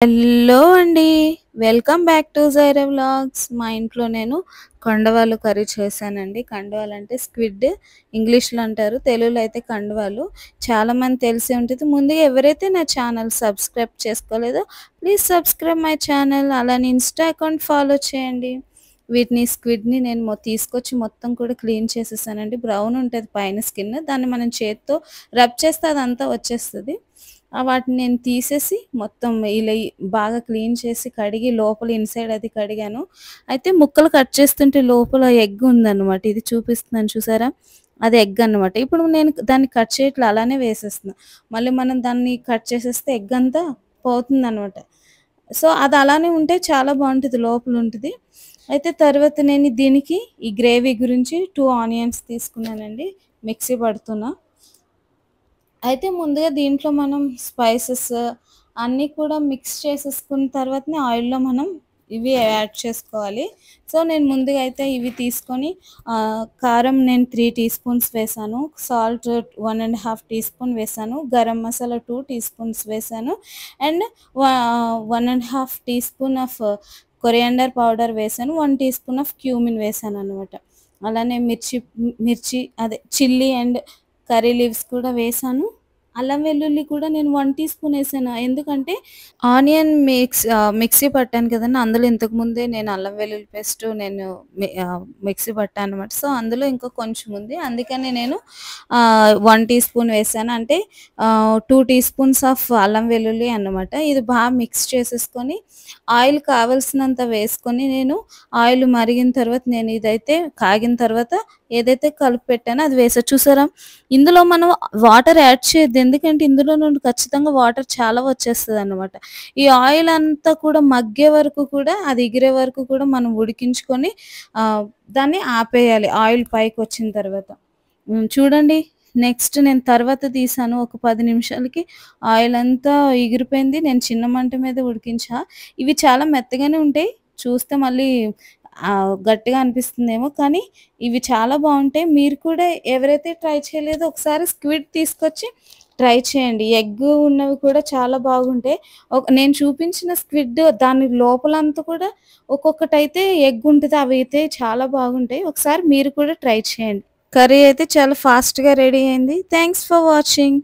Hello అండి. Welcome back to Jaira vlogs. మా ఇంట్లో నేను కండవాలు కర్రీ చేశానండి. కండవాలు అంటే స్క్విడ్ ఇంగ్లీష్‌లో అంటారు. తెలుగులో అయితే కండవాలు. చాలామంది తెలిసే ఉంటది. ముందుగా ఎవరైతే నా ఛానల్ సబ్స్క్రైబ్ చేసుకోలేదో ప్లీజ్ సబ్స్క్రైబ్ మై ఛానల్. అలానే ఇన్‌స్టా అకౌంట్ ఫాలో చేయండి. స్క్విడ్‌ని నేను తీసుకొచ్చి మొత్తం కూడా క్లీన్ చేసేసానండి. బ్రౌన్ ఉంటది పైన స్కిన్. దాన్ని మనం చేత్తో రబ్ చేస్తే అదంతా వచ్చేస్తది. వాటిని నేను తీసేసి మొత్తం ఇలా బాగా క్లీన్ చేసి కడిగి లోపల ఇన్‌సైడ్ అది కడిగాను. అయితే ముక్కలు కట్ చేస్తుంటే లోపల ఎగ్ ఉందన్నమాట. ఇది చూపిస్తున్నాను చూసారా? అది ఎగ్ అన్నమాట. ఇప్పుడు నేను దాన్ని కట్ చేయట్లే అలానే వేసేస్తున్నా. మళ్ళీ మనం దాన్ని కట్ చేసేస్తే ఎగ్ అంతా పోతుందన్నమాట. సో, అది అలానే ఉంటే చాలా బావుంటది. లోపలుంటది. అయితే తర్వాత నేను దీనికి ఈ గ్రేవీ గురించి 2 ఆనియన్స్ తీసుకున్నానండి. మిక్సీ పడుతున్నా. అయితే ముందుగా దీంట్లో మనం స్పైసెస్ అన్నీ కూడా మిక్స్ చేసేసుకున్న తర్వాతనే ఆయిల్‌లో మనం ఇవి యాడ్ చేసుకోవాలి. సో, నేను ముందుగా అయితే ఇవి తీసుకొని కారం నేను 3 టీ స్పూన్స్ వేశాను. సాల్ట్ 1 ½ టీ స్పూన్ వేశాను. గరం మసాలా 2 టీ స్పూన్స్ వేశాను. అండ్ వా 1 ½ teaspoon of coriander powder వేశాను. 1 టీ స్పూన్ ఆఫ్ క్యూమిన్ వేశాననమాట. అలానే మిర్చి అదే చిల్లీ అండ్ కర్రీ లీవ్స్ కూడా వేశాను. అల్లం వెల్లుల్లి కూడా నేను 1 టీ స్పూన్ ఏసాను. ఎందుకంటే ఆనియన్ మిక్సీ పట్టాను కదండీ! అందులో ఇంతకుముందే నేను అల్లం వెల్లుల్లి పేస్ట్ మిక్సీ పట్టానన్నమాట. సో, అందులో ఇంకా కొంచెం ఉంది. అందుకని నేను 1 టీ స్పూన్ వేసాను. అంటే 2 టీ స్పూన్స్ ఆఫ్ అల్లం వెల్లుల్లి అన్నమాట. ఇది మిక్స్ చేసేసుకొని ఆయిల్ కావాల్సినంత వేసుకొని నేను ఆయిల్ మరిగిన తర్వాత నేను ఇదైతే కాగిన తర్వాత ఏదైతే కలిపి పెట్టానో అది వేసా. చూసారా? ఇందులో మనం వాటర్ యాడ్ చేయొద్దు. ఎందుకంటే ఇందులో నుండి ఖచ్చితంగా వాటర్ చాలా వచ్చేస్తదనమాట. ఈ ఆయిల్ అంతా కూడా మగ్గే వరకు కూడా అది ఎగిరే వరకు కూడా మనం ఉడికించుకొని దాన్ని ఆపేయాలి ఆయిల్ పైకొచ్చిన తర్వాత. చూడండి నెక్స్ట్ నేను తర్వాత తీసాను. ఒక 10 నిమిషాలకి ఆయిల్ అంతా ఎగిరిపోయింది. నేను చిన్న మంట మీద ఉడికించా. ఇవి చాలా మెత్తగానే ఉంటాయి. చూస్తే మళ్ళీ గట్టిగా అనిపిస్తుందేమో కానీ ఇవి చాలా బావుంటాయి. మీరు కూడా ఎవరైతే ట్రై చేయలేదో ఒకసారి స్క్విడ్ తీసుకొచ్చి ట్రై చేయండి. ఎగ్ ఉన్నవి కూడా చాలా బాగుంటాయి. నేను చూపించిన స్క్విడ్ దాని లోపలంతా కూడా ఒక్కొక్కటైతే ఎగ్ ఉంటది. అవైతే చాలా బాగుంటాయి. ఒకసారి మీరు కూడా ట్రై చేయండి. కర్రీ అయితే చాలా ఫాస్ట్‌గా రెడీ అయింది. Thanks for watching.